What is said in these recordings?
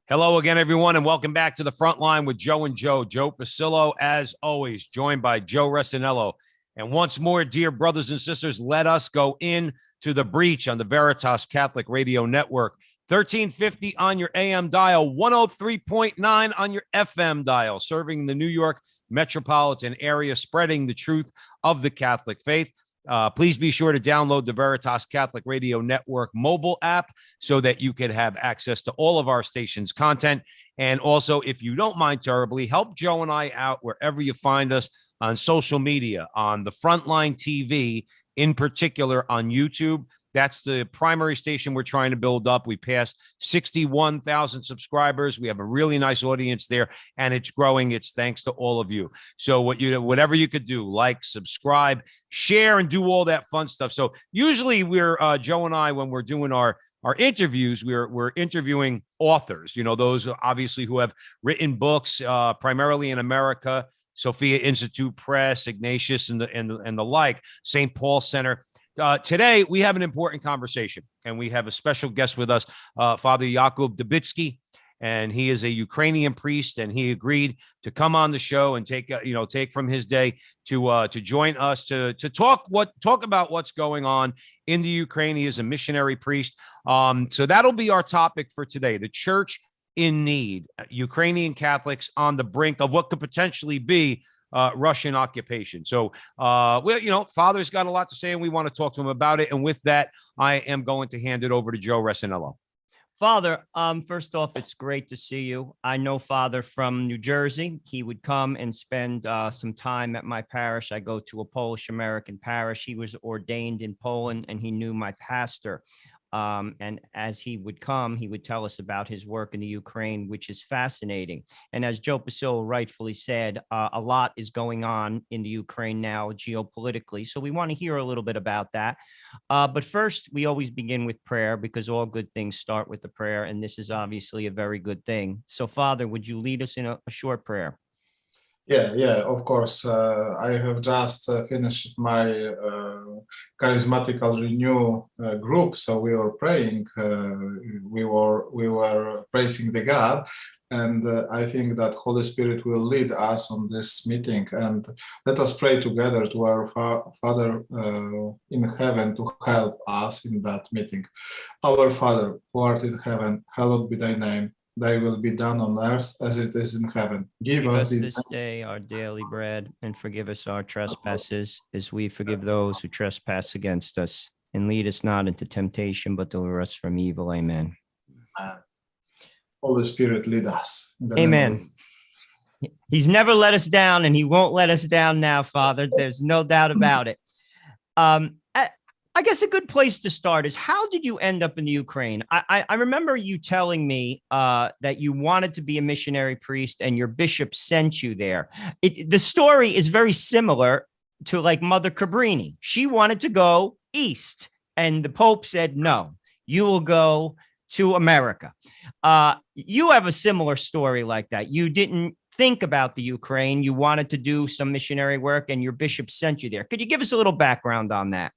Hello again, everyone, and welcome back to the Frontline with Joe and Joe. Joe Pasillo, as always, joined by Joe Resinello. And once more, dear brothers and sisters, let us go in to the breach on the Veritas Catholic Radio Network. 1350 on your AM dial, 103.9 on your FM dial, serving the New York metropolitan area, spreading the truth of the Catholic faith. Please be sure to download the Veritas Catholic Radio Network mobile app so that you can have access to all of our station's content. And also, if you don't mind terribly, help Joe and I out wherever you find us on social media, on the Frontline TV, in particular on YouTube. That's the primary station we're trying to build up. We passed 61,000 subscribers. We have a really nice audience there, and it's growing. It's thanks to all of you. So whatever you could do, like, subscribe, share, and do all that fun stuff. So usually we're Joe and I, when we're doing our interviews, we're interviewing authors, those obviously who have written books, primarily in America, Sophia Institute Press, Ignatius, and the like, St. Paul Center. Today, we have an important conversation, and we have a special guest with us, Father Jakub Debicki, and he is a Ukrainian priest, and he agreed to come on the show and take from his day to join us to talk about what's going on in the Ukraine. He is a missionary priest. So that'll be our topic for today: the church in need, Ukrainian Catholics on the brink of what could potentially be Russian occupation. So, Father's got a lot to say, and we want to talk to him about it. And with that, I am going to hand it over to Joe Resinello. Father, first off, it's great to see you. I know Father from New Jersey. He would come and spend some time at my parish. I go to a Polish-American parish. He was ordained in Poland, and he knew my pastor. And as he would come, he would tell us about his work in the Ukraine, which is fascinating. And as Joe Pasillo rightfully said, a lot is going on in the Ukraine now geopolitically. So we want to hear a little bit about that. But first, we always begin with prayer, because all good things start with the prayer. And this is obviously a very good thing. So, Father, would you lead us in a short prayer? Yeah, of course. I have just finished my charismatical renew group, so we were praying. We were praising the God, and I think that Holy Spirit will lead us on this meeting. And let us pray together to our Father in heaven to help us in that meeting. Our Father, who art in heaven, hallowed be thy name. Thy will be done on earth as it is in heaven. Give us this day our daily bread, and forgive us our trespasses, as we forgive those who trespass against us. And lead us not into temptation, but deliver us from evil. Amen. Holy Spirit, lead us. Amen. He's never let us down, and he won't let us down now, Father. There's no doubt about it. I guess a good place to start is, how did you end up in the Ukraine? I remember you telling me that you wanted to be a missionary priest and your bishop sent you there. The story is very similar to like Mother Cabrini. She wanted to go east, and the Pope said, no, you will go to America. You have a similar story like that. You didn't think about the Ukraine. You wanted to do some missionary work, and your bishop sent you there. Could you give us a little background on that?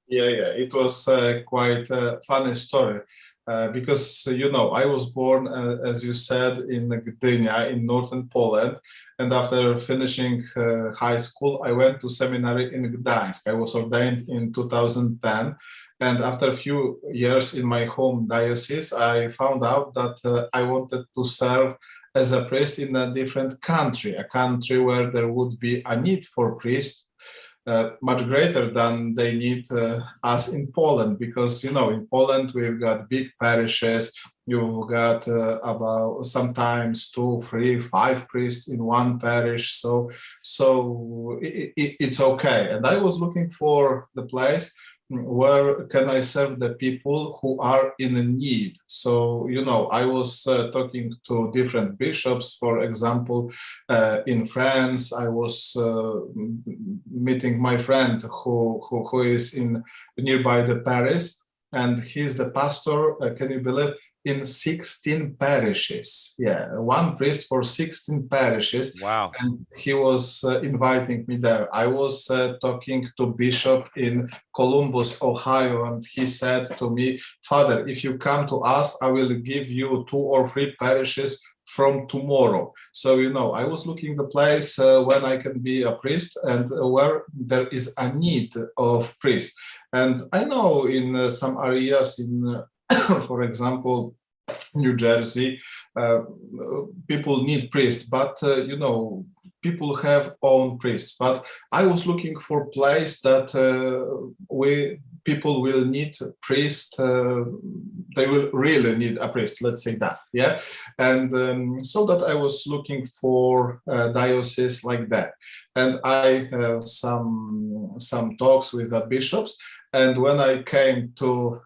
Yeah, it was quite a funny story because, I was born, as you said, in Gdynia in northern Poland. And after finishing high school, I went to seminary in Gdańsk. I was ordained in 2010. And after a few years in my home diocese, I found out that I wanted to serve as a priest in a different country, a country where there would be a need for priests. Much greater than they need us in Poland, because in Poland we've got big parishes. You've got about sometimes 2, 3, 5 priests in one parish, so it's okay. And I was looking for the place where can I serve the people who are in need. So I was talking to different bishops. For example, in France, I was meeting my friend who is in nearby the Paris, and he's the pastor. Can you believe? in 16 parishes. Yeah, one priest for 16 parishes. Wow. And he was inviting me there. I was talking to bishop in Columbus, Ohio, and he said to me, Father, if you come to us, I will give you 2 or 3 parishes from tomorrow. So, I was looking the place when I can be a priest and where there is a need of priest. And I know in some areas in, for example, New Jersey, people need priests, but, people have own priests. But I was looking for a place that people will need a priest. They will really need a priest, let's say that, yeah. And so that I was looking for a diocese like that. And I have some talks with the bishops. And when I came to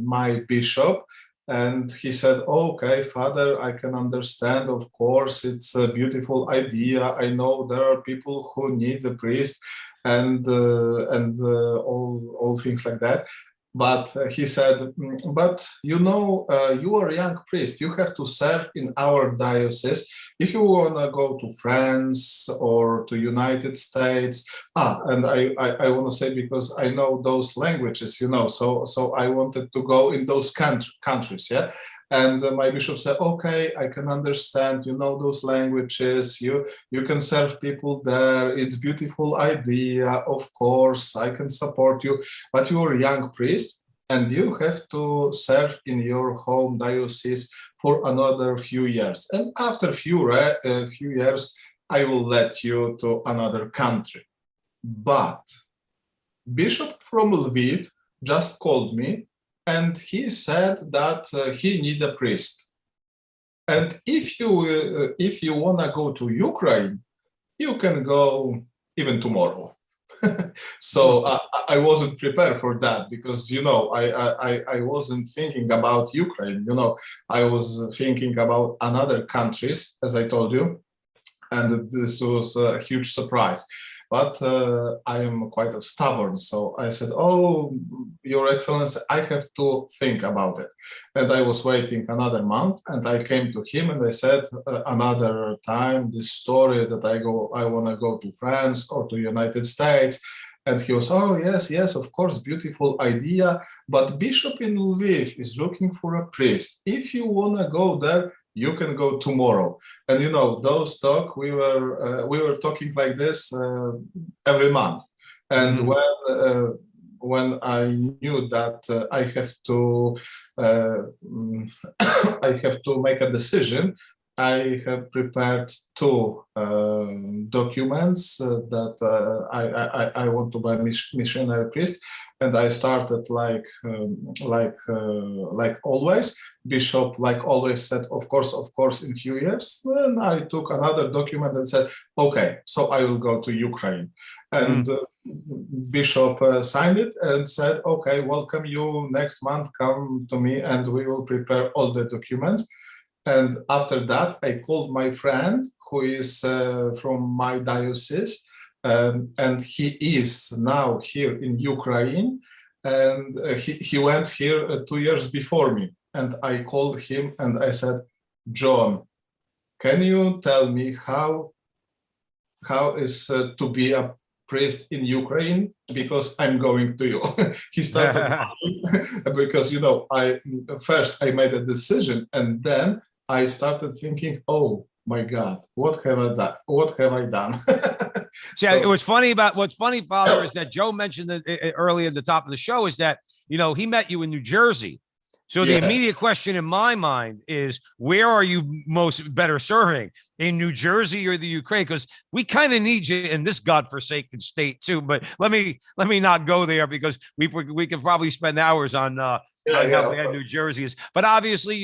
my bishop, and he said, okay, Father, I can understand. Of course, it's a beautiful idea. I know there are people who need a priest and all things like that. But he said, but you are a young priest. You have to serve in our diocese. If you want to go to France or to United States, and I want to say, because I know those languages, so I wanted to go in those countries, yeah. And my bishop said, okay, I can understand, those languages, you can serve people there. It's a beautiful idea. Of course, I can support you, but you are a young priest and you have to serve in your home diocese for another few years. And after a few years, I will let you to another country. But Bishop from Lviv just called me and he said that he needs a priest. And if you want to go to Ukraine, you can go even tomorrow. So I wasn't prepared for that because, I wasn't thinking about Ukraine. I was thinking about other countries, as I told you. And this was a huge surprise. But I am quite stubborn. So I said, oh, Your Excellency, I have to think about it. And I was waiting another month and I came to him and I said another time, this story that I want to go to France or to United States. And he was, oh, yes, of course, beautiful idea. But Bishop in Lviv is looking for a priest. If you want to go there, you can go tomorrow. And those talk we were talking like this every month. And when I knew that I have to make a decision, I have prepared 2 documents that I want to be a missionary priest, and I started like always. Bishop, like always, said, of course, in few years. Then I took another document and said, okay, so I will go to Ukraine, and Bishop signed it and said, okay, welcome you next month. Come to me, and we will prepare all the documents. And after that, I called my friend who is from my diocese, and he is now here in Ukraine, and he went here 2 years before me. And I called him and I said, John, can you tell me how is to be a priest in Ukraine? Because I'm going to you. He started because I made a decision, and then I started thinking, oh my God, what have I done? What have I done? Yeah, what's funny, Father, is that Joe mentioned earlier at the top of the show is that, he met you in New Jersey. So the immediate question in my mind is, where are you most better serving, in New Jersey or the Ukraine? Because we kind of need you in this godforsaken state too. But let me not go there, because we could probably spend hours on how bad New Jersey is. But obviously,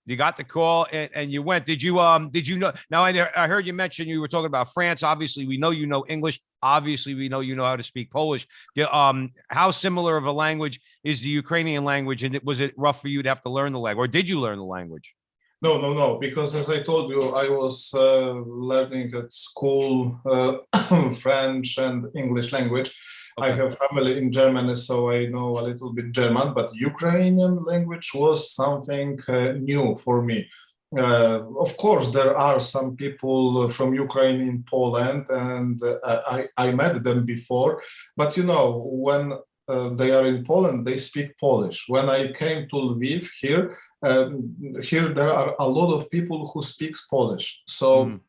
you got the call and you went. Did you know? Now I heard you mention you were talking about France. Obviously, we know you know English. Obviously, we know you know how to speak Polish. How similar of a language is the Ukrainian language? And was it rough for you to have to learn the language, or did you learn the language? No. Because as I told you, I was learning at school French and English language. I have family in Germany, so I know a little bit German, but Ukrainian language was something new for me. Of course, there are some people from Ukraine in Poland, and I met them before. But when they are in Poland, they speak Polish. When I came to Lviv here there are a lot of people who speak Polish. So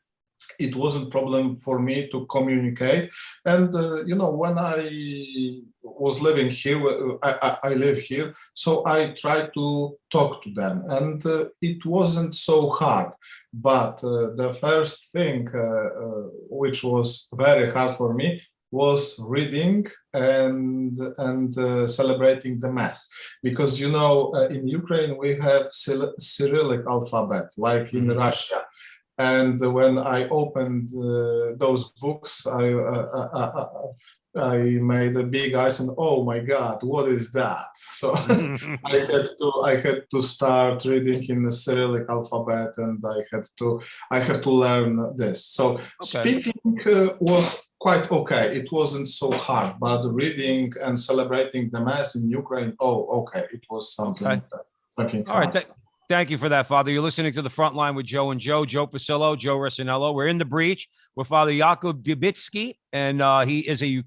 it wasn't a problem for me to communicate. And, when I was living here, I live here, so I tried to talk to them. And it wasn't so hard. But the first thing which was very hard for me was reading and celebrating the Mass. Because, in Ukraine, we have Cyrillic alphabet, like in Russia. And when I opened those books, I made a big eyes and oh my God, what is that? So I had to start reading in the Cyrillic alphabet, and I have to learn this. So speaking was quite okay. It wasn't so hard, but reading and celebrating the Mass in Ukraine, it was something hard. All right. Thank you for that, Father. You're listening to the Front Line with Joe and Joe Pasillo, Joe Resinello. We're in the breach with Father Jakub Debicki, and he is a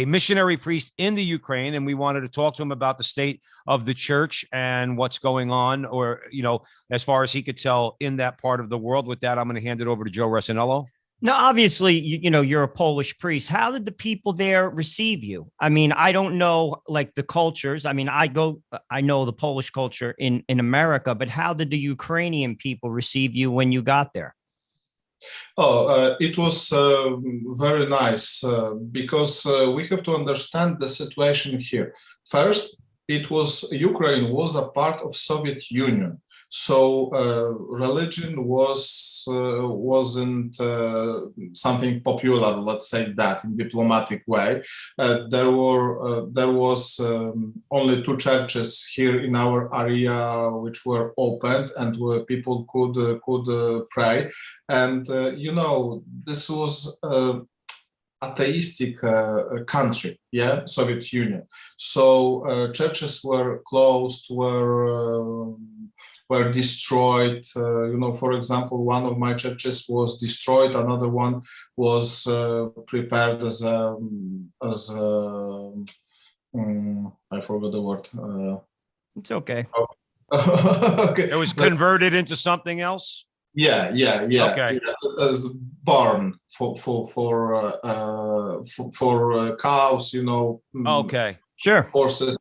missionary priest in the Ukraine, and we wanted to talk to him about the state of the church and what's going on, or, as far as he could tell in that part of the world. With that, I'm going to hand it over to Joe Resinello. Now, obviously, you're a Polish priest. How did the people there receive you? I mean, I don't know, like, the cultures. I mean, I know the Polish culture in America, but how did the Ukrainian people receive you when you got there? It was very nice because we have to understand the situation here. First, Ukraine was a part of Soviet Union. So religion wasn't something popular, let's say that, in diplomatic way. There was only 2 churches here in our area which were opened and where people could pray. And this was atheistic country, Soviet Union. So churches were closed, were destroyed. For example, one of my churches was destroyed. Another one was prepared as I forgot the word. It's okay. Okay. It was converted into something else. Yeah. Okay. As barn for cows, Okay. Sure. Horses.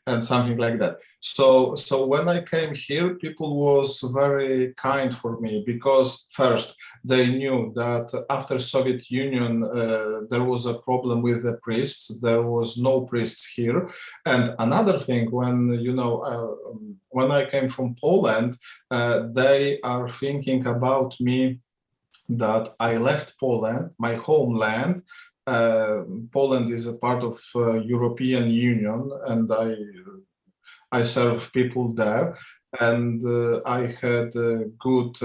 And something like that. So when I came here, people was very kind for me because first they knew that after Soviet Union there was a problem with the priests. There was no priests here. And another thing, when I came from Poland, they are thinking about me that I left Poland, my homeland. Poland is a part of European Union, and I serve people there, and I had a good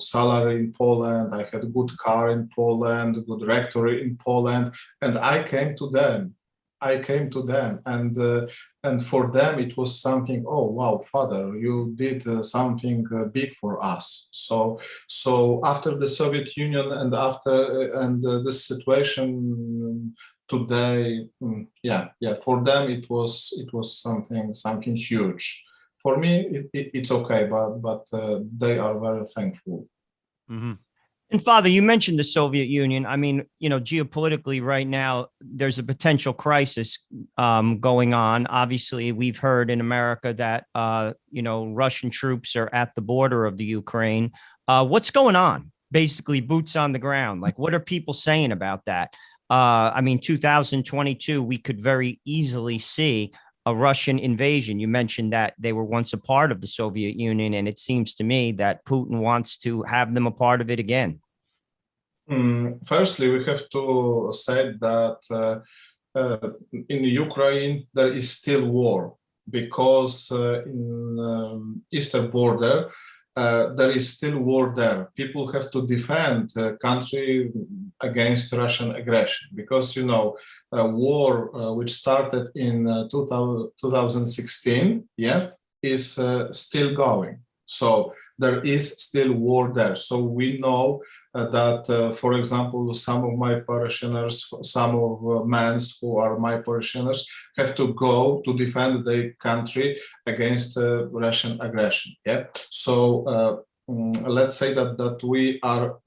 salary in Poland. I had a good car in Poland, a good rectory in Poland, and I came to them, and for them it was something. Oh wow, Father, you did something big for us. So after the Soviet Union and this situation today, for them it was something huge. For me, it's okay, but they are very thankful. Mm-hmm. And Father, you mentioned the Soviet Union. I mean, geopolitically right now, there's a potential crisis going on. Obviously, we've heard in America that, Russian troops are at the border of the Ukraine. What's going on? Basically, boots on the ground. Like, what are people saying about that? 2022, we could very easily see a Russian invasion. You mentioned that they were once a part of the Soviet Union, and it seems to me that Putin wants to have them a part of it again. Firstly, we have to say that in Ukraine, there is still war because in eastern border, there is still war there. People have to defend the country against Russian aggression because, you know, a war which started in 2016, yeah, is still going. So there is still war there. So we know that, for example, some of my parishioners, some of men who are my parishioners, have to go to defend their country against Russian aggression. Yeah. So let's say that we are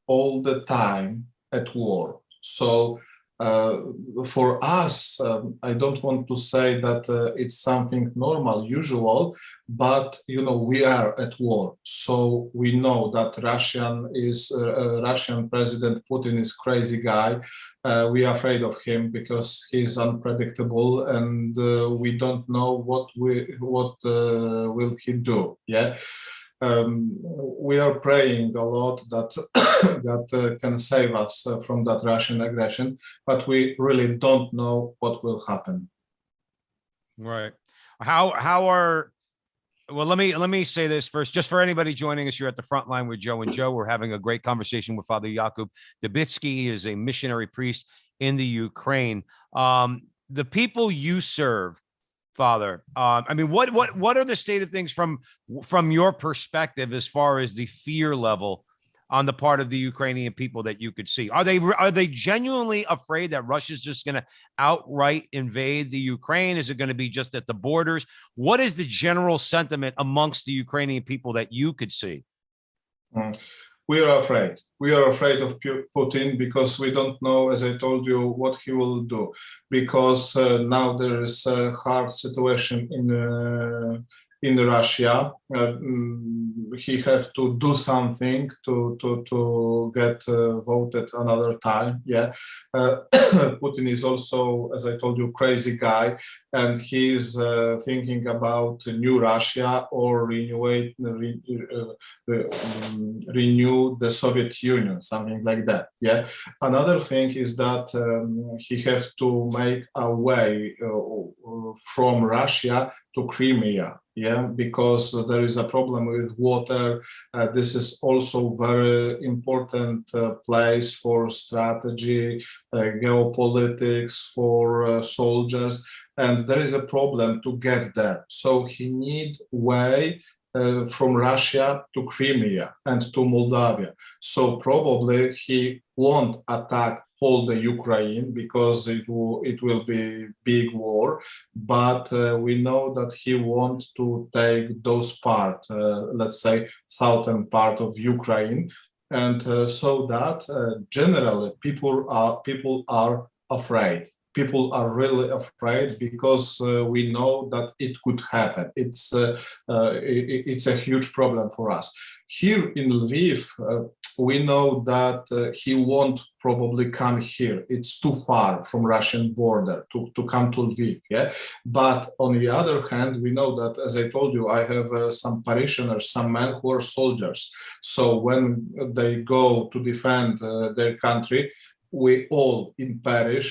all the time at war. So for us, I don't want to say that it's something normal, usual, but you know we are at war. So we know that Russian President Putin is crazy guy. We are afraid of him because he's unpredictable, and we don't know what will he do. Yeah. We are praying a lot that that can save us from that Russian aggression, but we really don't know what will happen. Right. How are well, let me say this first, just for anybody joining us. You're at the front line with Joe and Joe. We're having a great conversation with Father Jakub. Debicki. He is a missionary priest in the Ukraine. The people you serve, Father, I mean, what are the state of things from your perspective as far as the fear level on the part of the Ukrainian people that you could see? Are they genuinely afraid that Russia's just going to outright invade the Ukraine? Is it going to be just at the borders? What is the general sentiment amongst the Ukrainian people that you could see? We are afraid. We are afraid of Putin because we don't know, as I told you, what he will do. Because now there is a hard situation in Russia. He has to do something to get voted another time. Yeah, Putin is also, as I told you, crazy guy, and he's thinking about new Russia or renew the Soviet Union, something like that. Yeah. Another thing is that he has to make a way from Russia to Crimea. Yeah, because there is a problem with water. This is also very important place for strategy, geopolitics, for soldiers, and there is a problem to get there. So he needs way from Russia to Crimea and to Moldavia. So probably he won't attack all the Ukraine because it will be big war, but we know that he wants to take those part, let's say southern part of Ukraine, and so that generally people are afraid. People are really afraid because we know that it could happen. It's a huge problem for us. Here in Lviv, we know that he won't probably come here. It's too far from Russian border to come to Lviv. Yeah, but on the other hand, we know that, as I told you, I have some parishioners, some men who are soldiers. So when they go to defend their country, we all in parish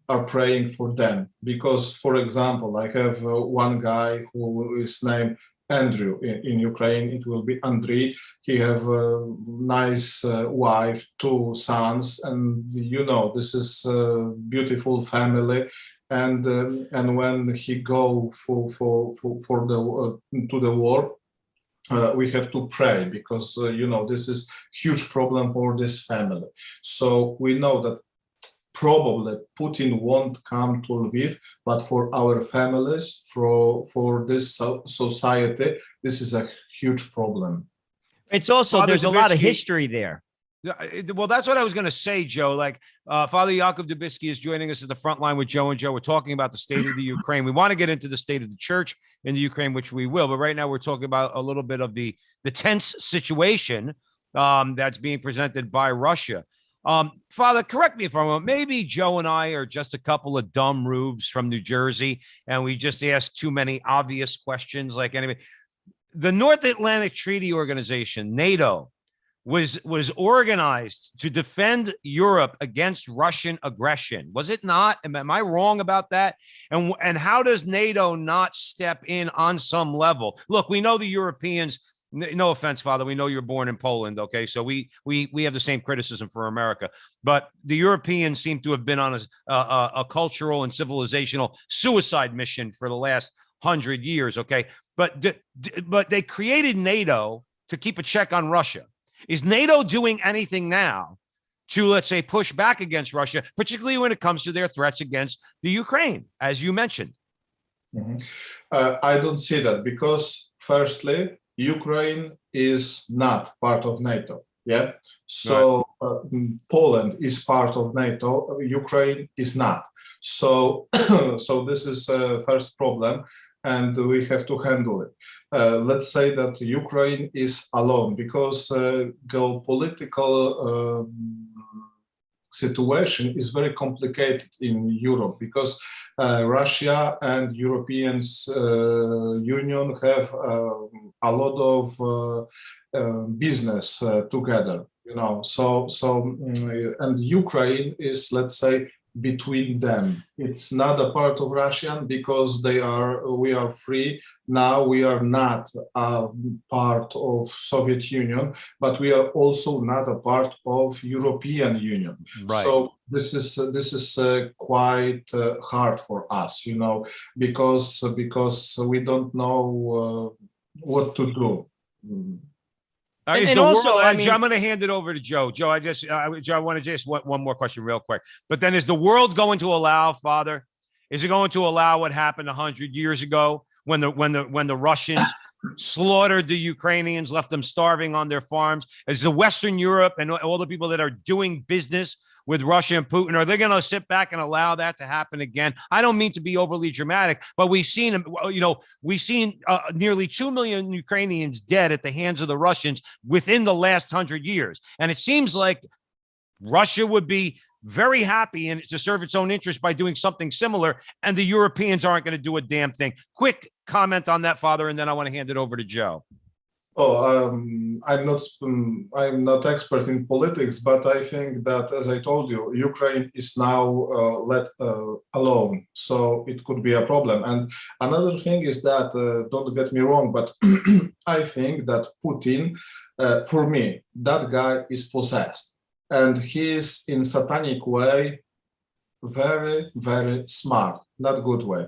are praying for them. Because, for example, I have one guy who is named Andrew. In Ukraine, it will be Andriy. He have a nice wife, 2 sons, and you know this is a beautiful family. And when he go for the to the war, we have to pray because you know this is huge problem for this family. So we know that probably Putin won't come to Lviv, but for our families, for this society, this is a huge problem. It's also, Father there's a lot of Debicki- history there. Well, that's what I was going to say, Joe. Like Father Jakub Debicki is joining us at the front line with Joe and Joe. We're talking about the state of the Ukraine. We want to get into the state of the church in the Ukraine, which we will. But right now we're talking about a little bit of the tense situation that's being presented by Russia. Father, correct me if I'm wrong. Maybe Joe and I are just a couple of dumb rubes from New Jersey, and we just ask too many obvious questions like anybody. The North Atlantic Treaty Organization, NATO, was organized to defend Europe against Russian aggression. Was it not? Am I wrong about that? And how does NATO not step in on some level? Look, we know the Europeans. No offense, Father. We know you're born in Poland. Okay, so we have the same criticism for America, but the Europeans seem to have been on a cultural and civilizational suicide mission for the last 100 years. Okay, but they created NATO to keep a check on Russia. Is NATO doing anything now to, let's say, push back against Russia, particularly when it comes to their threats against the Ukraine, as you mentioned? I don't see that because, firstly, Ukraine is not part of NATO. Yeah. So Poland is part of NATO. Ukraine is not. So, so this is the first problem, and we have to handle it. Let's say that Ukraine is alone because geopolitical situation is very complicated in Europe because Russia and European Union have a lot of business together, you know. And Ukraine is, let's say, between them. It's not a part of Russian because we are free. Now we are not a part of Soviet Union, but we are also not a part of European Union. Right. So this is quite hard for us, you know, because we don't know what to do. And also, I mean, I'm going to hand it over to Joe. Joe, I want to just one more question real quick. But then, is the world going to allow, Father? Is it going to allow what happened 100 years ago when the Russians slaughtered the Ukrainians, left them starving on their farms? Is the Western Europe and all the people that are doing business with Russia and Putin, are they going to sit back and allow that to happen again? I don't mean to be overly dramatic, but we've seen, nearly 2 million Ukrainians dead at the hands of the Russians within the last 100 years. And it seems like Russia would be very happy and to serve its own interest by doing something similar, and the Europeans aren't going to do a damn thing. Quick comment on that, Father, and then I want to hand it over to Joe. I'm not expert in politics, but I think that, as I told you, Ukraine is now let alone, so it could be a problem. And another thing is that, don't get me wrong, but I think that Putin, for me, that guy is possessed, and he is in satanic way, very, very smart, not good way.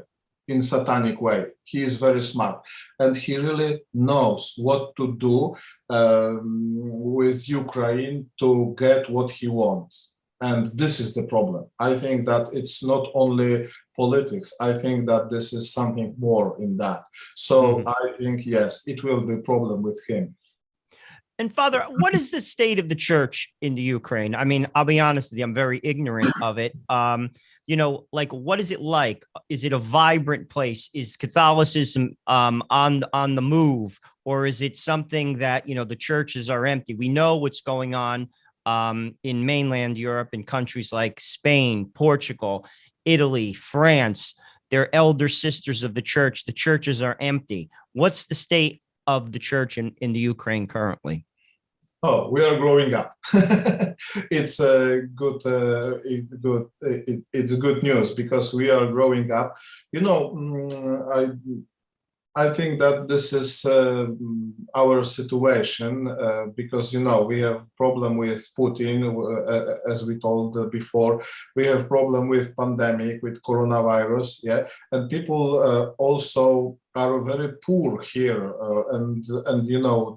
In satanic way, he is very smart, and he really knows what to do with Ukraine to get what he wants. And this is the problem. I think that it's not only politics. I think that this is something more in that. So I think, yes, it will be a problem with him. And Father, what is the state of the church in the Ukraine? I mean, I'll be honest with you, I'm very ignorant of it. What is it like? Is it a vibrant place? Is Catholicism on the move, or is it something that, the churches are empty? We know what's going on in mainland Europe, in countries like Spain, Portugal, Italy, France. They're elder sisters of the church. The churches are empty. What's the state of the church in the Ukraine currently? Oh, we are growing up. It's a good, it's good news because we are growing up. I think that this is our situation because, we have problem with Putin, as we told before. We have problem with pandemic, with coronavirus, yeah, and people also are very poor here, and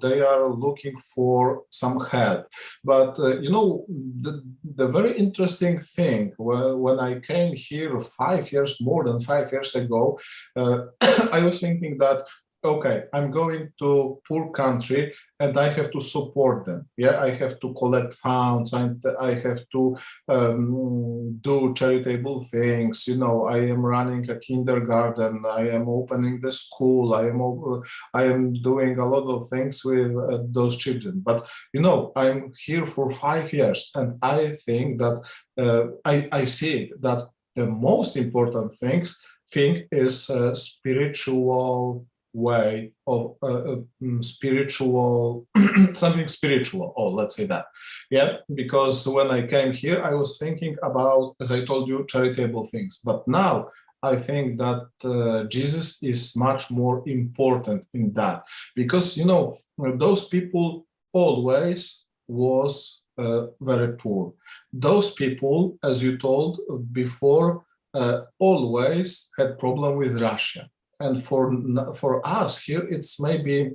they are looking for some help. But the very interesting thing when I came here more than 5 years ago, I was thinking that, okay, I'm going to poor country and I have to support them. Yeah, I have to collect funds and I have to do charitable things. I am running a kindergarten. I am opening the school. I am doing a lot of things with those children. But I'm here for 5 years, and I think that I see that the most important thing is spiritual way of spiritual, something spiritual, or let's say that. Yeah, because when I came here, I was thinking about, as I told you, charitable things. But now I think that Jesus is much more important in that, because, you know, those people always was very poor. Those people, as you told before, always had problem with Russia. And for us here, it's maybe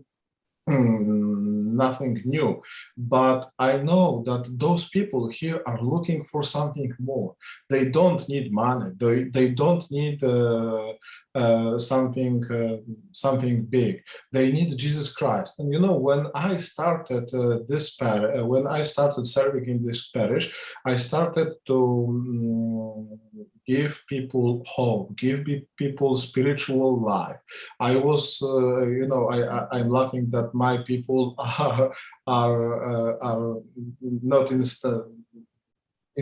nothing new, but I know that those people here are looking for something more. They don't need money. They don't need something big. They need Jesus Christ. And you know, when I started when I started serving in this parish, I started to give people hope, give people spiritual life. I was, you know, I'm laughing that my people are not in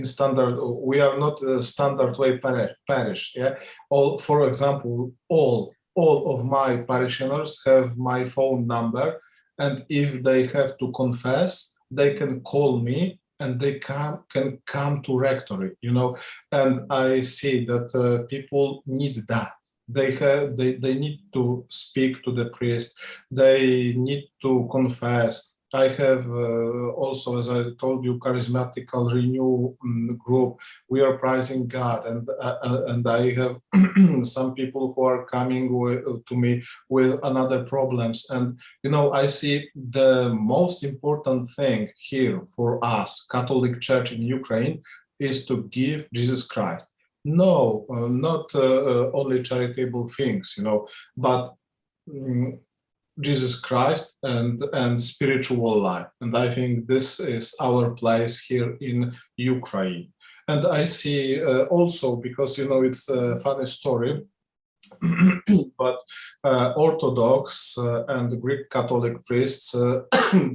standard. We are not a standard way parish. Yeah. For example, all of my parishioners have my phone number, and if they have to confess, they can call me, and they can come to rectory, you know. And I see that people need that. They need to speak to the priest. They need to confess. I have also, as I told you, charismatical renew group. We are praising God, and I have some people who are coming to me with another problems. And you know, I see the most important thing here for us, Catholic Church in Ukraine, is to give Jesus Christ. No, not only charitable things, you know, but Jesus Christ and spiritual life. And I think this is our place here in Ukraine. And I see also, because, you know, it's a funny story, but Orthodox and Greek Catholic priests,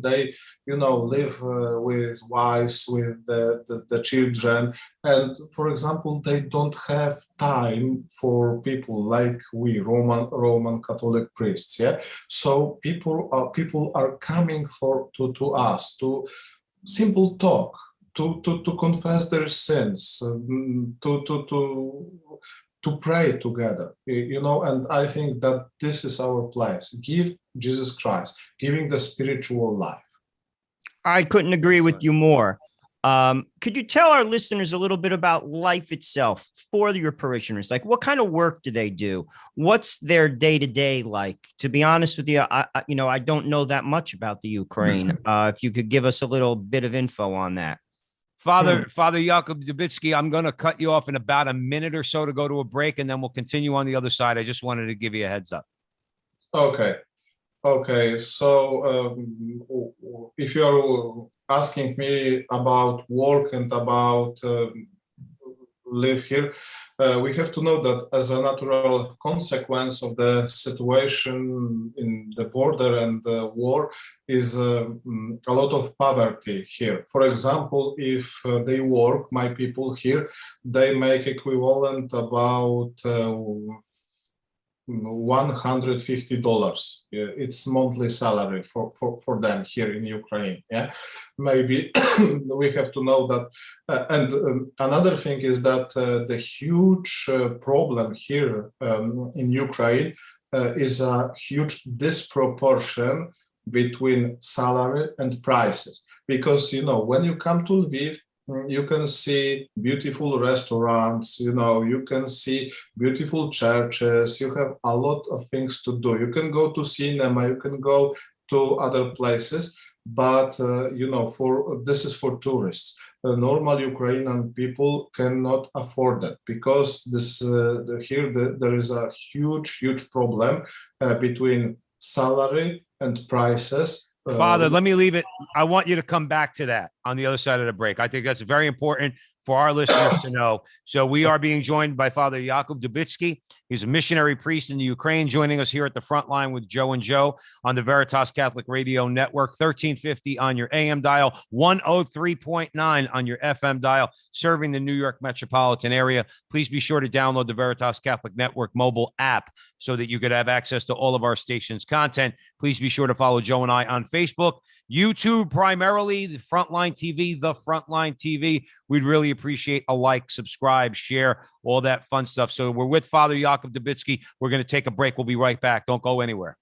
they, you know, live with wives, with the children, and for example, they don't have time for people like we Roman Catholic priests. Yeah, so people are coming to us to simple talk, to confess their sins, to pray together, you know. And I think that this is our place. Give Jesus Christ, giving the spiritual life. I couldn't agree with you more. Could you tell our listeners a little bit about life itself for your parishioners? Like, what kind of work do they do? What's their day-to-day like? To be honest with you, I don't know that much about the Ukraine. If you could give us a little bit of info on that. Father Jakub Debicki, I'm going to cut you off in about a minute or so to go to a break, and then we'll continue on the other side. I just wanted to give you a heads up. Okay. So if you are asking me about work and about live here, we have to know that as a natural consequence of the situation in the border and the war is a lot of poverty here. For example, if they work, my people here, they make equivalent about $150. It's monthly salary for them here in Ukraine. Yeah, maybe we have to know that. And another thing is that the huge problem here in Ukraine is a huge disproportion between salary and prices. Because, you know, when you come to Lviv, you can see beautiful restaurants, you know, you can see beautiful churches, you have a lot of things to do. You can go to cinema, you can go to other places, but, you know, this is for tourists. The normal Ukrainian people cannot afford that, because there is a huge problem between salary and prices. Father, let me leave it. I want you to come back to that on the other side of the break. I think that's very important for our listeners to know. So we are being joined by Father Jakub Debicki. He's a missionary priest in the Ukraine, joining us here at the front line with Joe and Joe on the Veritas Catholic Radio Network, 1350 on your AM dial, 103.9 on your FM dial, serving the New York metropolitan area. Please be sure to download the Veritas Catholic Network mobile app so that you could have access to all of our station's content. Please be sure to follow Joe and I on Facebook, YouTube, primarily the Frontline TV, the Frontline TV. We'd really appreciate a like, subscribe, share, all that fun stuff. So we're with Father Jakub Debicki. We're going to take a break. We'll be right back. Don't go anywhere.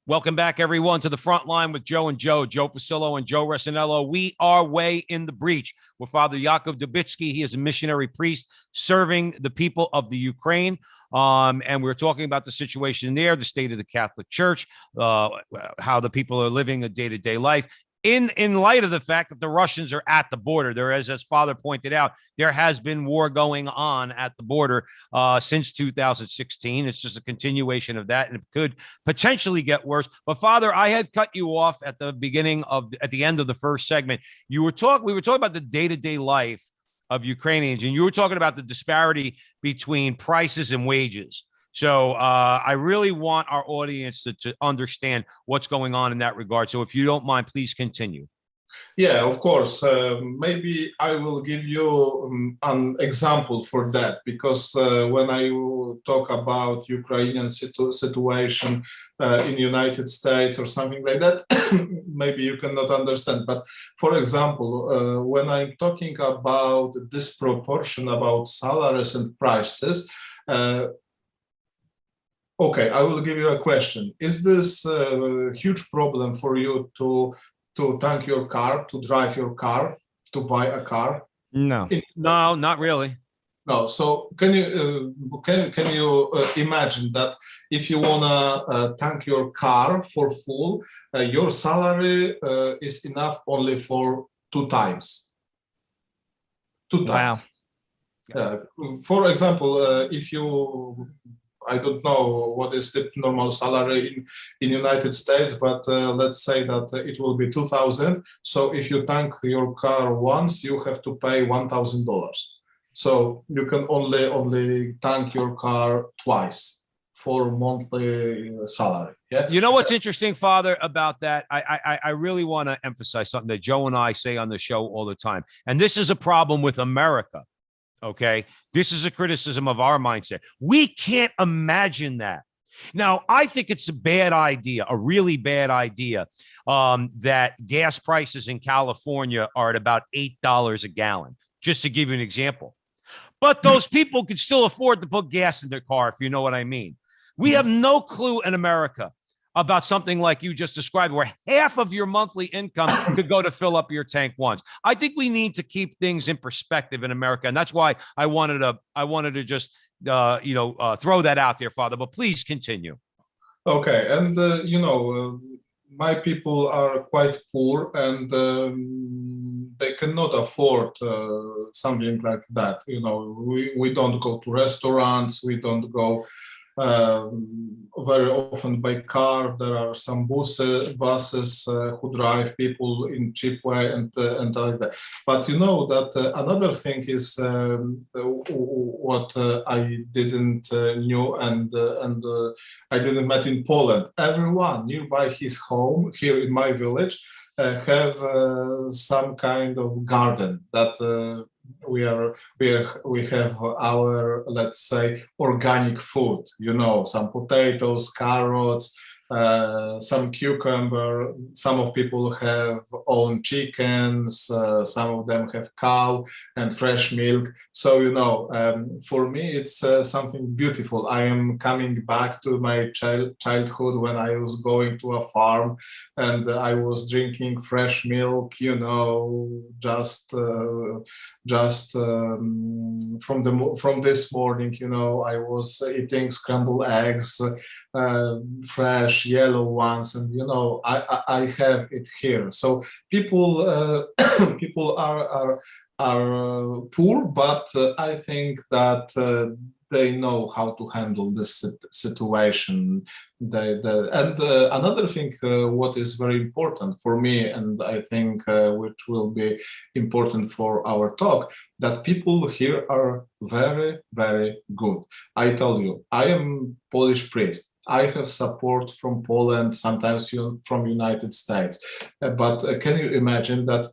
Welcome back, everyone, to the front line with Joe and Joe, Joe Pasillo and Joe Resinello. We are way in the breach with Father Jakub Debicki. He is a missionary priest serving the people of the Ukraine. And we're talking about the situation there, the state of the Catholic Church, how the people are living a day-to-day life. In light of the fact that the Russians are at the border, there is, as Father pointed out, there has been war going on at the border since 2016. It's just a continuation of that, and it could potentially get worse. But Father, I had cut you off at the end of the first segment. We were talking about the day-to-day life of Ukrainians, and you were talking about the disparity between prices and wages. So I really want our audience to understand what's going on in that regard. So if you don't mind, please continue. Yeah, of course. Maybe I will give you an example for that, because when I talk about Ukrainian situation in United States or something like that, maybe you cannot understand. But for example, when I'm talking about disproportion about salaries and prices, okay, I will give you a question. Is this a huge problem for you to tank your car, to drive your car, to buy a car? No, no, not really. No. So can you imagine that if you wanna tank your car for full, your salary is enough only for 2 times? 2 times. Wow. For example, if you, I don't know what is the normal salary in United States, but let's say that it will be 2,000. So if you tank your car once, you have to pay $1,000. So you can only tank your car twice for monthly salary. Yeah. You know what's interesting, Father, about that? I really want to emphasize something that Joe and I say on the show all the time, and this is a problem with America. Okay, this is a criticism of our mindset. We can't imagine that. Now, I think it's a bad idea, a really bad idea, that gas prices in California are at about $8 a gallon, just to give you an example. But those people could still afford to put gas in their car, if you know what I mean. We have no clue in America about something like you just described, where half of your monthly income could go to fill up your tank once. I think we need to keep things in perspective in America, and that's why I wanted to just throw that out there, Father. But please continue. Okay, and my people are quite poor, and they cannot afford something like that. We don't go to restaurants, we don't go very often by car. There are some buses who drive people in cheap way and like that. But you know that another thing is what I didn't knew and I didn't met in Poland. Everyone nearby his home here in my village have some kind of garden that we have our, let's say, organic food, some potatoes, carrots, some cucumber. Some of people have own chickens, some of them have cow and fresh milk. So for me it's something beautiful. I am coming back to my childhood when I was going to a farm and I was drinking fresh milk, just from this morning. I was eating scrambled eggs, fresh yellow ones, and I have it here. So people people are are poor, but I think that they know how to handle this situation. Another thing, what is very important for me, and I think which will be important for our talk, that people here are very, very good. I tell you, I am Polish priest. I have support from Poland, sometimes from United States. But can you imagine that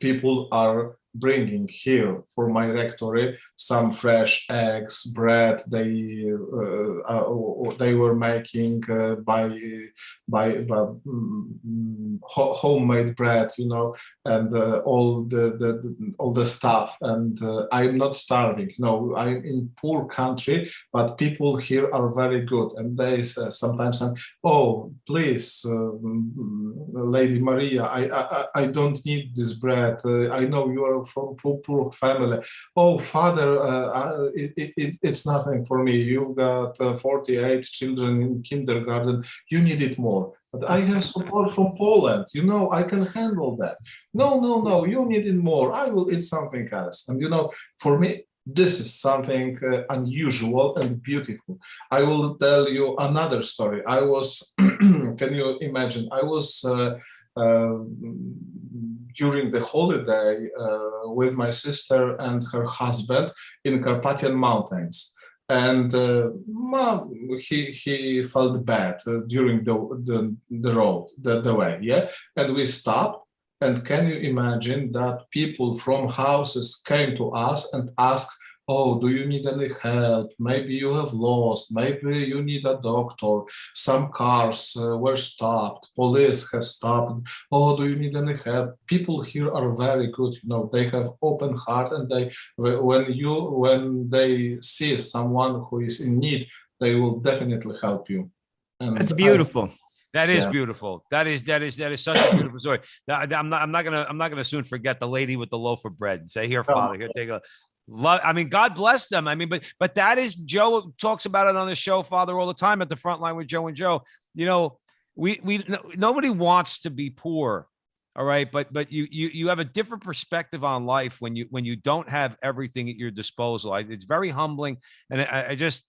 people are bringing here for my rectory some fresh eggs, bread they were making by homemade bread, you know, and all the stuff. And I'm not starving. No, I'm in poor country, but people here are very good, and they sometimes say, "Oh, please, Lady Maria, I don't need this bread. I know you are from poor family. Oh, Father, it's nothing for me. You got 48 children in kindergarten. You need it more. But I have support from Poland. You know, I can handle that. No, you need it more. I will eat something else." And, you know, for me, this is something unusual and beautiful. I will tell you another story. I was, can you imagine? I was during the holiday with my sister and her husband in Carpathian Mountains. And he felt bad during the road, the way, yeah? And we stopped. And can you imagine that people from houses came to us and asked, "Oh, do you need any help? Maybe you have lost. Maybe you need a doctor. Some cars were stopped. Police has stopped. Oh, do you need any help?" People here are very good. You know, they have open heart, and when they see someone who is in need, they will definitely help you. And That's beautiful. That is Yeah. beautiful. That is such a beautiful story. I'm not gonna soon forget the lady with the loaf of bread. Say, "Here, Father, here, take a." I mean, God bless them. I mean, but that is, Joe talks about it on the show, Father, all the time at the front line with Joe and Joe. You know, nobody wants to be poor. All right, but you have a different perspective on life when you don't have everything at your disposal. It's very humbling, and I just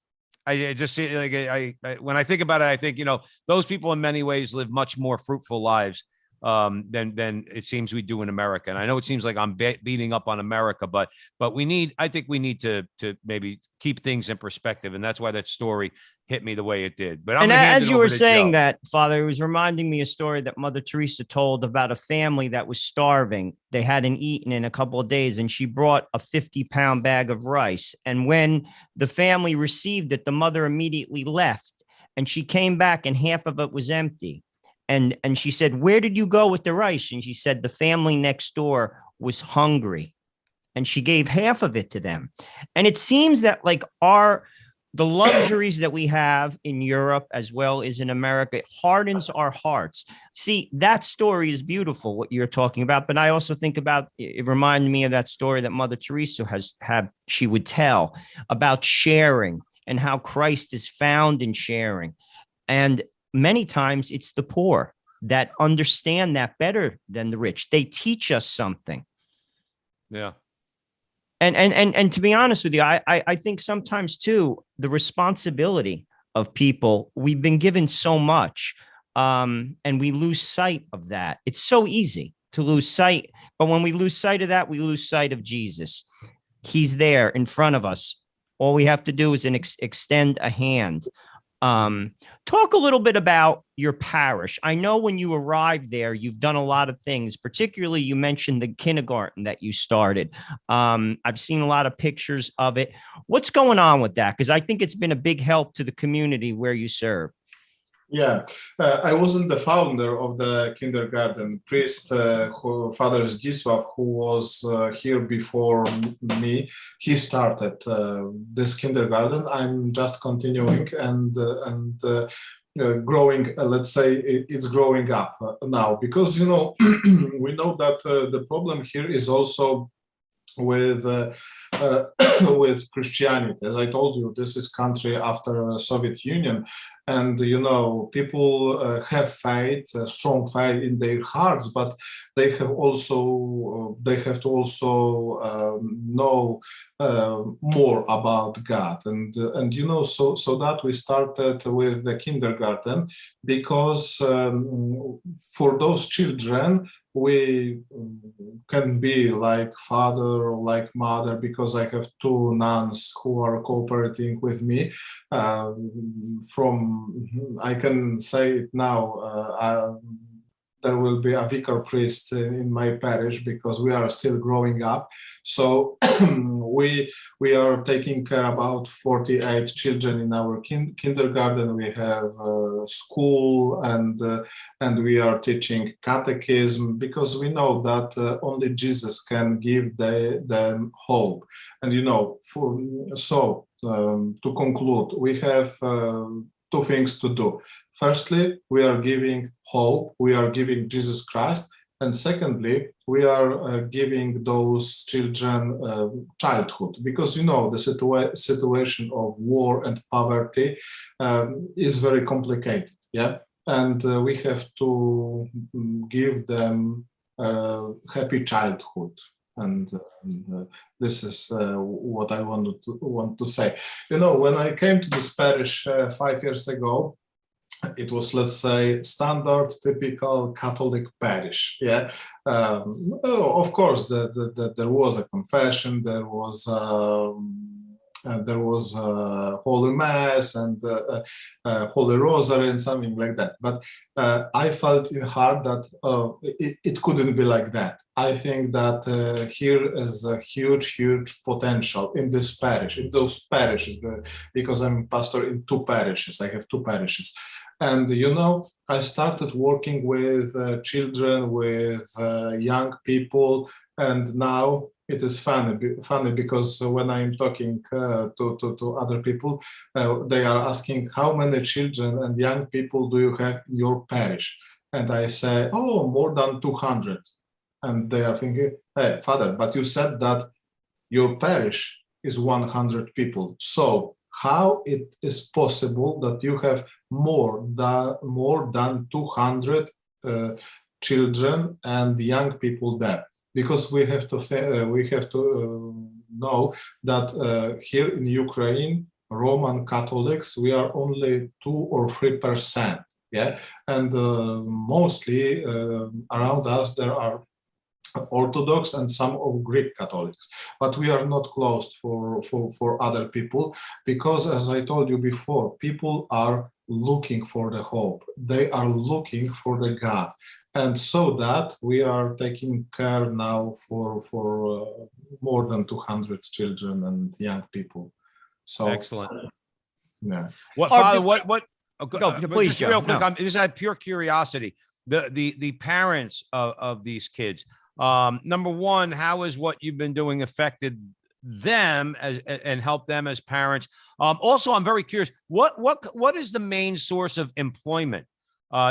see, like, when I think about it, I think, you know, those people in many ways live much more fruitful lives than it seems we do in America. And I know it seems like I'm beating up on America, but I think we need to maybe keep things in perspective, and that's why that story hit me the way it did. But and as you were saying that, Father, it was reminding me a story that Mother Teresa told about a family that was starving. They hadn't eaten in a couple of days, and she brought a 50-pound bag of rice. And when the family received it, the mother immediately left, and she came back, and half of it was empty. And she said, "Where did you go with the rice?" And she said, "The family next door was hungry." And she gave half of it to them. And it seems that, like, the luxuries that we have in Europe as well as in America, it hardens our hearts. See, that story is beautiful, what you're talking about. But I also think about, it reminded me of that story that Mother Teresa she would tell about sharing and how Christ is found in sharing. And many times it's the poor that understand that better than the rich. They teach us something. Yeah. And to be honest with you, I think sometimes too, the responsibility of people, we've been given so much, and we lose sight of that. It's so easy to lose sight, but when we lose sight of that, we lose sight of Jesus. He's there in front of us. All we have to do is extend a hand. Talk a little bit about your parish. I know when you arrived there, you've done a lot of things. Particularly, you mentioned the kindergarten that you started. I've seen a lot of pictures of it. What's going on with that? Because I think it's been a big help to the community where you serve. Yeah, I wasn't the founder of the kindergarten. Priest, Father Zdzisław, who was here before me, he started this kindergarten. I'm just continuing and growing. Let's say it's growing up now, because, you know, we know that the problem here is also with with Christianity. As I told you, this is country after Soviet Union, and people have faith, strong faith in their hearts, but they have to also know more about God, and so that we started with the kindergarten, because for those children we can be like father or like mother, because I have two nuns who are cooperating with me. I can say it now, there will be a vicar priest in my parish, because we are still growing up. So we are taking care about 48 children in our kindergarten. We have school, and we are teaching catechism, because we know that only Jesus can give them hope. And to conclude, we have two things to do. Firstly, we are giving hope, we are giving Jesus Christ, and secondly, we are giving those children childhood, because the situation of war and poverty is very complicated, yeah, and we have to give them happy childhood. And this is what I want to say. When I came to this parish 5 years ago, it was, let's say, standard, typical Catholic parish. Yeah, of course, there was a confession, there was Holy Mass and Holy Rosary and something like that. But I felt in heart that it couldn't be like that. I think that here is a huge potential in this parish, in those parishes, because I'm pastor in two parishes. I have two parishes. And I started working with children, with young people, and now it is funny because when I'm talking to other people, they are asking, how many children and young people do you have in your parish? And I say, oh, more than 200. And they are thinking, hey, Father, but you said that your parish is 100 people. So how it is possible that you have more than 200 children and young people there? Because we have to know that here in Ukraine, Roman Catholics, we are only 2 or 3%. Yeah, and mostly around us there are Orthodox and some of Greek Catholics, but we are not closed for other people, because, as I told you before, people are looking for the hope. They are looking for the God, and so that we are taking care now for more than 200 children and young people. So excellent. Yeah. What, Father? What? Please, just real quick. This is out of pure curiosity. The parents of these kids. Number one, how is what you've been doing affected them and help them as parents? Also, I'm very curious. What is the main source of employment?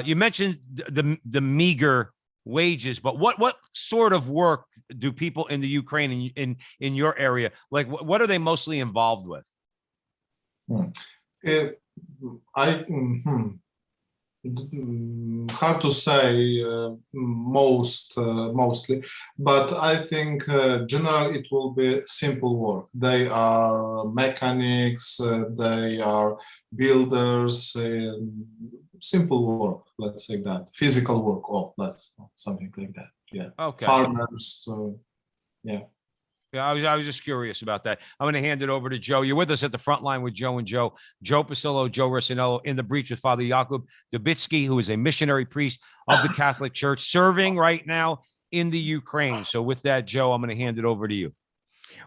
You mentioned the meager wages, but what sort of work do people in the Ukraine in your area, like what are they mostly involved with? Hard to say, mostly, but I think generally it will be simple work. They are mechanics, they are builders, simple work, let's say that, physical work, that's something like that. Yeah. Okay. Farmers, yeah. Yeah, I was just curious about that. I'm going to hand it over to Joe. You're with us at the front line with Joe and Joe. Joe Pasillo, Joe Rossinello, in the breach with Father Jakub Debicki, who is a missionary priest of the Catholic Church, serving right now in the Ukraine. So with that, Joe, I'm going to hand it over to you.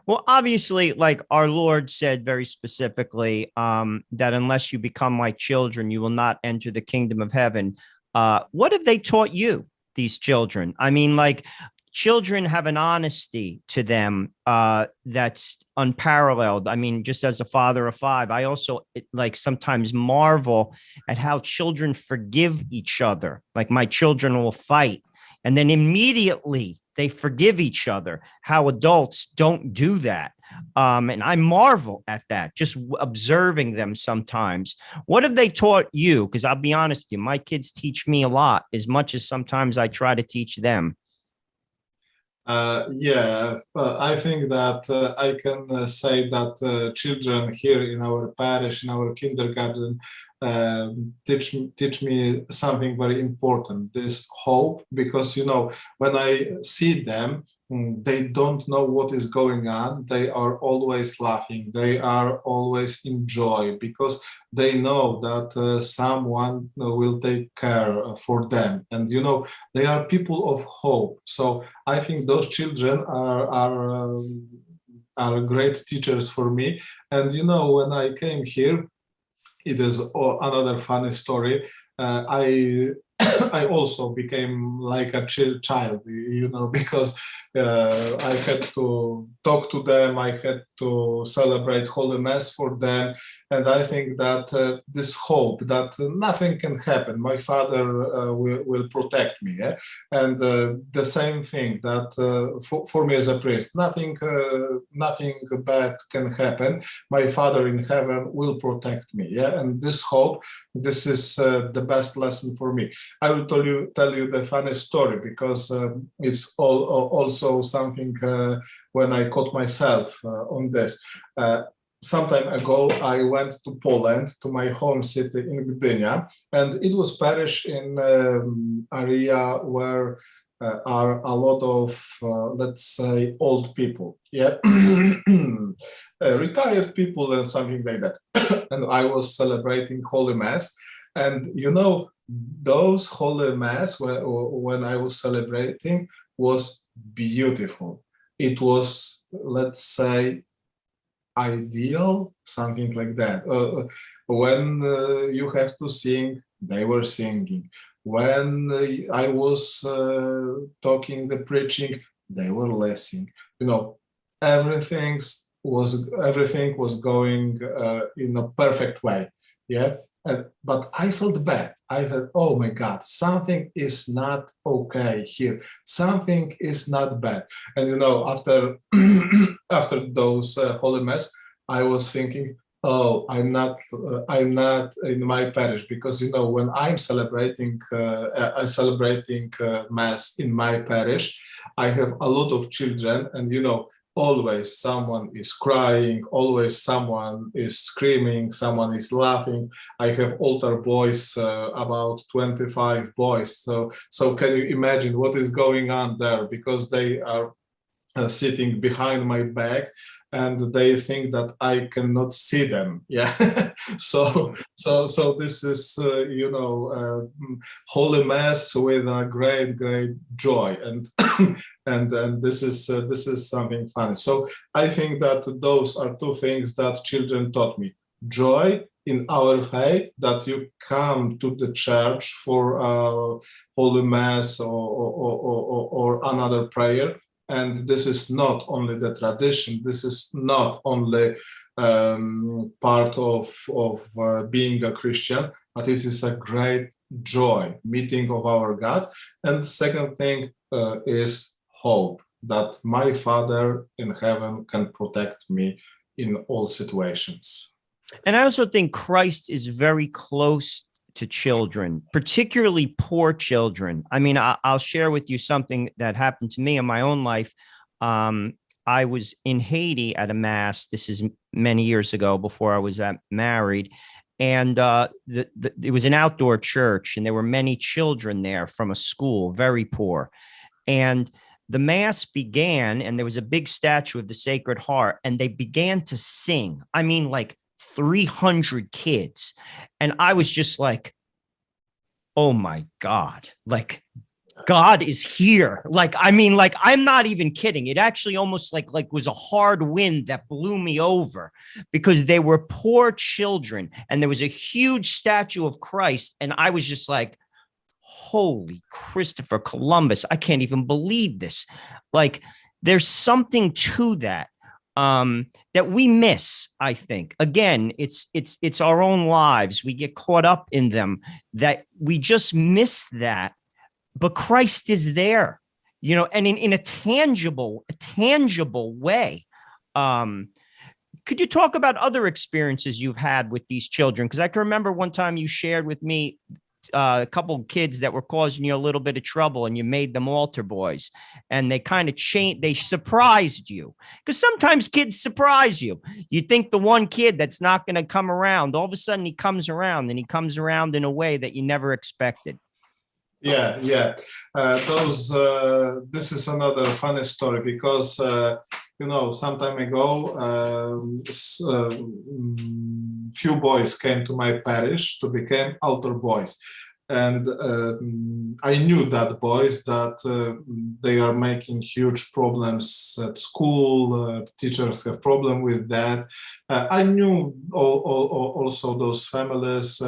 Well, obviously, like our Lord said very specifically, that unless you become like children, you will not enter the kingdom of heaven. What have they taught you, these children? I mean, like, children have an honesty to them that's unparalleled. I mean, just as a father of 5, I also sometimes marvel at how children forgive each other. Like, my children will fight, and then immediately They forgive each other, how adults don't do that. And I marvel at that, just observing them sometimes. What have they taught you? Because I'll be honest with you, my kids teach me a lot, as much as sometimes I try to teach them. I think that I can say that children here in our parish, in our kindergarten, teach me something very important, this hope, because, you know, when I see them, they don't know what is going on. They are always laughing. They are always in joy because they know that someone will take care for them. And, you know, they are people of hope. So I think those children are great teachers for me. And, you know, when I came here, it is another funny story. I I also became like a child, you know, because I had to talk to them, I had to celebrate Holy Mass for them, and I think that this hope that nothing can happen, my Father will protect me, yeah? And the same thing that for me as a priest, nothing bad can happen. My Father in heaven will protect me, yeah, and this hope, this is the best lesson for me. I will tell you the funny story because it's also something when I caught myself on this. Some time ago, I went to Poland, to my home city in Gdynia, and it was parish in area where are a lot of, let's say, old people, yeah, retired people and something like that. And I was celebrating Holy Mass, and you know, those Holy Mass when I was celebrating was beautiful. It was, let's say, ideal, something like that. When you have to sing, they were singing. When I was talking, the preaching, they were listening. You know, everything was going in a perfect way. Yeah. But I felt bad. I felt, oh my God, something is not okay here. Something is not bad. And you know, after after those Holy Mass, I was thinking, oh, I'm not in my parish, because you know, when I'm celebrating Mass in my parish, I have a lot of children, and you know, always someone is crying, always someone is screaming, someone is laughing. I have older boys, about 25 boys. So can you imagine what is going on there? Because they are sitting behind my back and they think that I cannot see them. Yeah. so this is you know, Holy Mass with a great joy, and and this is something funny. So I think that those are two things that children taught me: joy in our faith, that you come to the church for Holy Mass or another prayer. And this is not only the tradition, this is not only part of being a Christian, but this is a great joy, meeting of our God. And the second thing is hope, that my Father in heaven can protect me in all situations. And I also think Christ is very close to children, particularly poor children. I mean, I'll share with you something that happened to me in my own life. I was in Haiti at a Mass. This is many years ago, before I was married. And it was an outdoor church, and there were many children there from a school, very poor. And the Mass began, and there was a big statue of the Sacred Heart, and they began to sing. I mean, like 300 kids. And I was just like, oh my God, like God is here. Like, I mean, like, I'm not even kidding. It actually almost like was a hard wind that blew me over, because they were poor children and there was a huge statue of Christ. And I was just like, holy Christopher Columbus, I can't even believe this. Like, there's something to that. That we miss, I think. Again, it's our own lives. We get caught up in them, that we just miss that. But Christ is there. and in a tangible way. Could you talk about other experiences you've had with these children? Because I can remember one time you shared with me a couple of kids that were causing you a little bit of trouble, and you made them altar boys, and they kind of changed. They surprised you, because sometimes kids surprise you. You think the one kid that's not going to come around, all of a sudden he comes around, and he comes around in a way that you never expected. Yeah. This is another funny story, because some time ago, few boys came to my parish to become altar boys, and I knew that boys that they are making huge problems at school. Teachers have problem with that. I knew also those families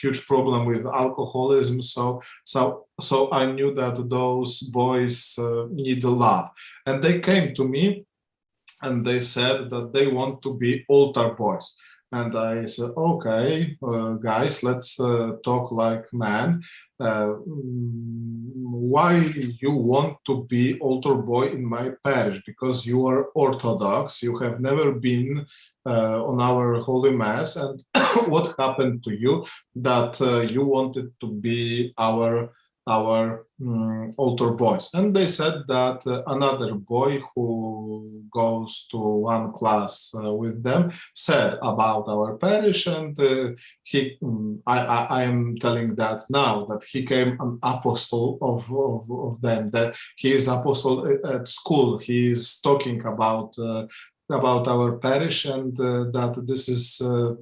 huge problem with alcoholism. So I knew that those boys need love, and they came to me and they said that they want to be altar boys. And I said, okay, guys, let's talk like man. Why you want to be altar boy in my parish? Because you are Orthodox, you have never been on our Holy Mass. And what happened to you that you wanted to be our altar boys? And they said that another boy who goes to one class with them said about our parish, and I am telling that now, that he came an apostle of them, that he is apostle at school. He is talking about our parish, and that this is a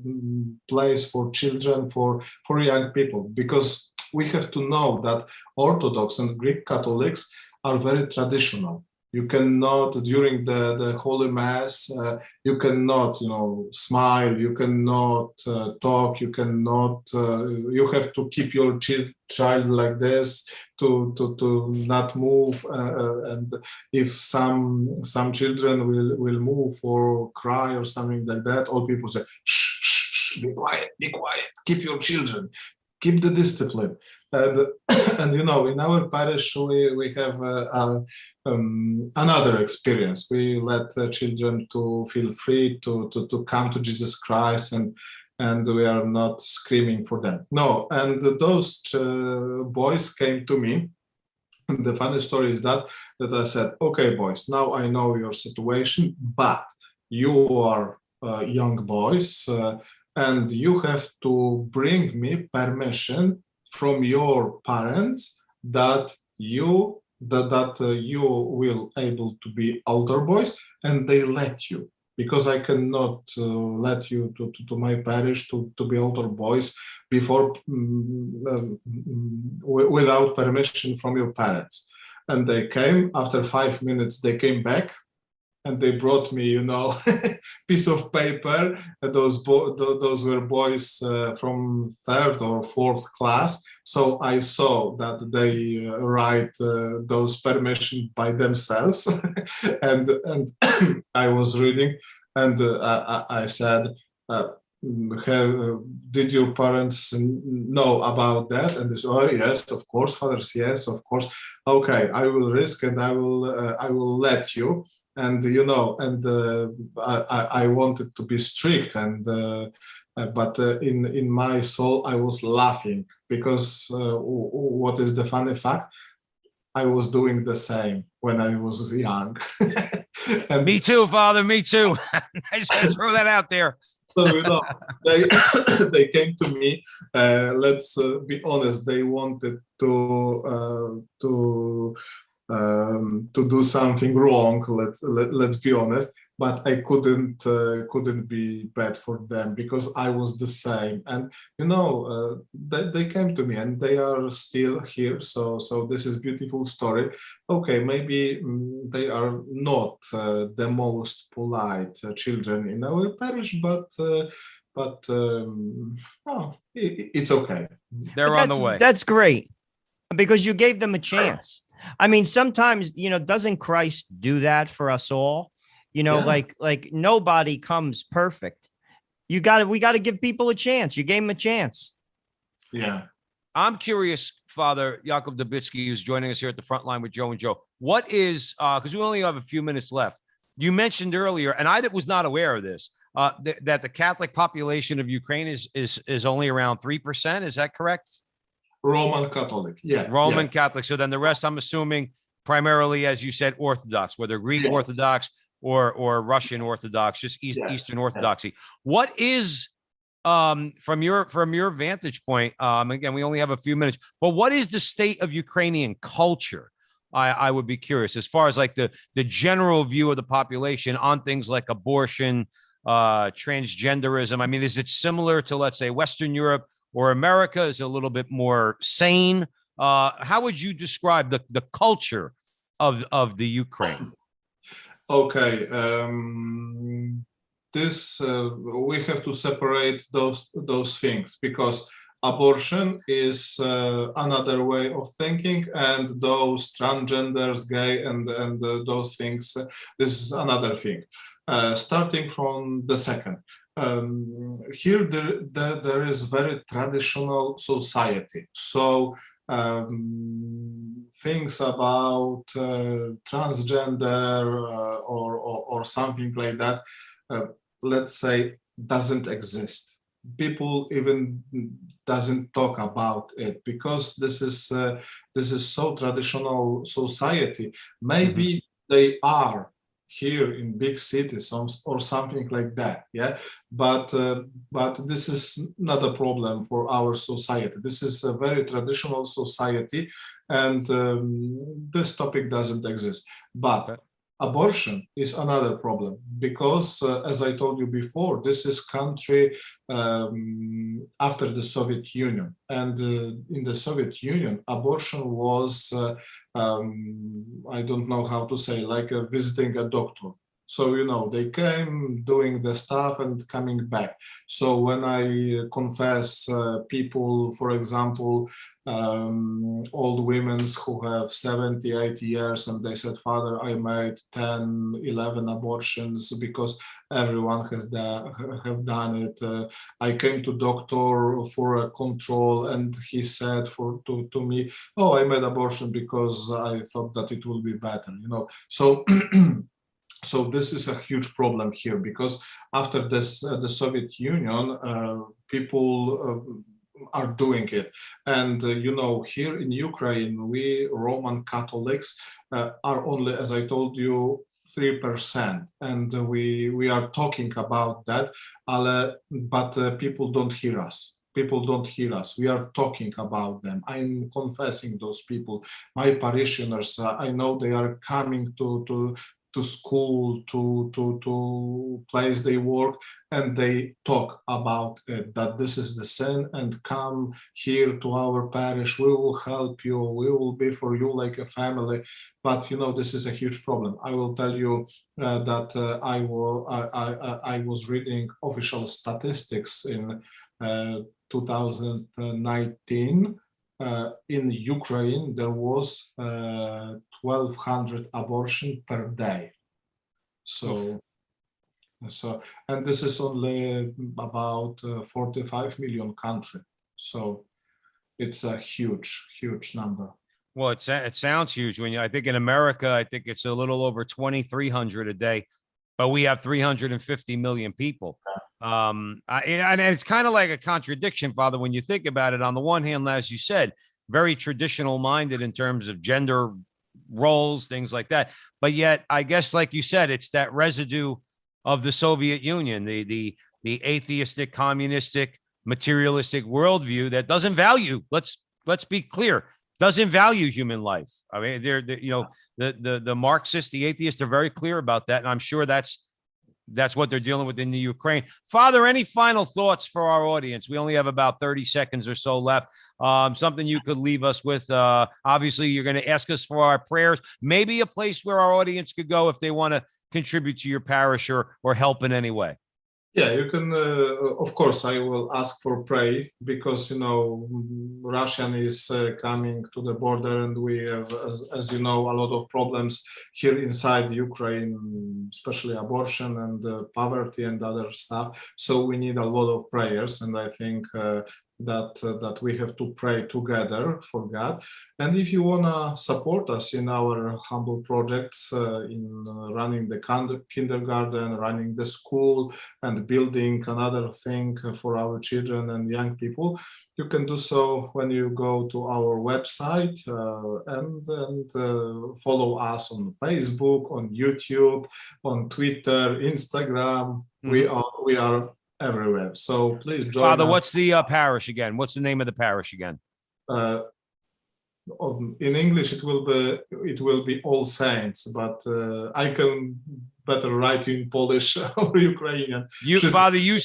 place for children, for young people, because we have to know that Orthodox and Greek Catholics are very traditional. You cannot, during the Holy Mass, you cannot, smile, you cannot talk, you cannot, you have to keep your child like this, to not move, and if some children will move or cry or something like that, all people say, shh, be quiet, keep your children, keep the discipline. And in our parish we have another experience. We let children to feel free to come to Jesus Christ, and we are not screaming for them. No, and those boys came to me. And the funny story is that I said, okay, boys, now I know your situation, but you are young boys, and you have to bring me permission from your parents that you will able to be altar boys, and they let you, because I cannot let you to my parish to be altar boys before without permission from your parents. And they came after 5 minutes. They came back, and they brought me, piece of paper. Those were boys from 3rd or 4th class. So I saw that they write those permission by themselves, and I was reading, and I said, did your parents know about that? And they said, oh yes, of course, fathers, yes, of course. Okay, I will risk, and I will let you. And I wanted to be strict, but in my soul I was laughing, because what is the funny fact? I was doing the same when I was young. And me too, Father. Me too. I just want to throw that out there. So they came to me. Let's be honest. They wanted to do something wrong. Let's be honest. But I couldn't be bad for them, because I was the same. And they came to me, and they are still here. So this is beautiful story. Okay, maybe they are not the most polite children in our parish, but it's okay. They're on the way. That's great, because you gave them a chance. I mean, sometimes, doesn't Christ do that for us all? Like nobody comes perfect. We got to give people a chance. You gave them a chance. Yeah. I'm curious, Father Jakub Debicki, who's joining us here at the front line with Joe and Joe. What is, because we only have a few minutes left. You mentioned earlier, and I was not aware of this, that the Catholic population of Ukraine is only around 3%. Is that correct? Roman Catholic, yeah. Roman Catholic. So then the rest, I'm assuming, primarily, as you said, Orthodox, whether Greek Orthodox or Russian Orthodox, just Eastern Orthodoxy. What is, from your vantage point, again, we only have a few minutes, but what is the state of Ukrainian culture? I would be curious as far as like the general view of the population on things like abortion, transgenderism. I mean, is it similar to, let's say, Western Europe or America? Is it a little bit more sane? How would you describe the culture of the Ukraine? Okay, we have to separate those things, because abortion is another way of thinking, and those transgenders, gay, and those things, this is another thing. Starting from the second, here there is very traditional society, so things about transgender or something like that, let's say, doesn't exist. People even doesn't talk about it, because this is so traditional society. Maybe they are here in big cities or something like that, but this is not a problem for our society. This is a very traditional society, and this topic doesn't exist. But abortion is another problem, because as I told you before, this is country after the Soviet Union, and in the Soviet Union, abortion was I don't know how to say, like visiting a doctor. So, you know, they came doing the stuff and coming back. So when I confess people, for example, old women who have 70, 80 years, and they said, Father, I made 10, 11 abortions because everyone have done it. I came to doctor for a control, and he said to me, oh, I made abortion because I thought that it will be better, you know. So so this is a huge problem here, because after this, the Soviet Union, people are doing it. And, you know, here in Ukraine, we Roman Catholics are only, as I told you, 3%. And we are talking about that, but people don't hear us. People don't hear us. We are talking about them. I'm confessing those people. My parishioners, I know they are coming to school, to place they work, and they talk about it, that this is the sin, and come here to our parish, we will help you, we will be for you like a family. But you know, this is a huge problem. I will tell you that I was reading official statistics in 2019. In Ukraine, there was 1,200 abortions per day. So, and this is only about 45 million country. So, it's a huge, huge number. Well, it sounds huge. I think in America, I think it's a little over 2,300 a day, but we have 350 million people. And it's kind of like a contradiction, Father, when you think about it. On the one hand, as you said, very traditional minded in terms of gender roles, things like that. But yet, I guess, like you said, it's that residue of the Soviet Union, the atheistic, communistic, materialistic worldview that doesn't value. Let's be clear, doesn't value human life. I mean, the Marxists, the atheists are very clear about that, and I'm sure that's what they're dealing with in the Ukraine. Father, any final thoughts for our audience? We only have about 30 seconds or so left. Something you could leave us with. Obviously, you're going to ask us for our prayers, maybe a place where our audience could go if they want to contribute to your parish or help in any way. Yeah, you can, of course, I will ask for pray, because, you know, Russian is coming to the border, and we have, as you know, a lot of problems here inside Ukraine, especially abortion and poverty and other stuff. So we need a lot of prayers, and I think that we have to pray together for God. And if you wanna support us in our humble projects, in running the kindergarten, running the school, and building another thing for our children and young people, you can do so when you go to our website and follow us on Facebook, on YouTube, on Twitter, Instagram. We are everywhere. So please join Father, us. what's the parish again? What's the name of the parish again? In English, it will be All Saints, but I can better write in Polish or Ukrainian. Father, you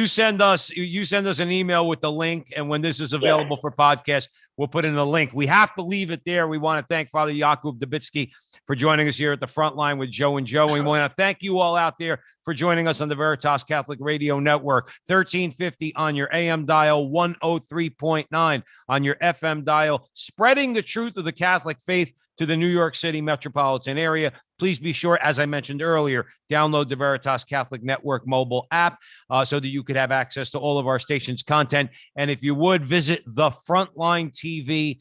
send us an email with the link, and when this is available for podcast, we'll put in the link. We have to leave it there. We want to thank Father Jakub Debicki for joining us here at the Frontline with Joe and Joe. And we want to thank you all out there for joining us on the Veritas Catholic Radio Network, 1350 on your AM dial, 103.9 on your FM dial, spreading the truth of the Catholic faith to the New York City metropolitan area. Please be sure, as I mentioned earlier, download the Veritas Catholic Network mobile app so that you could have access to all of our station's content. And if you would, visit the Frontline TV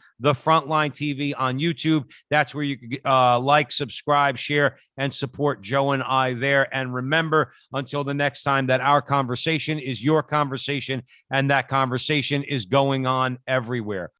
on YouTube. That's where you can like, subscribe, share, and support Joe and I there. And remember, until the next time, that our conversation is your conversation, and that conversation is going on everywhere.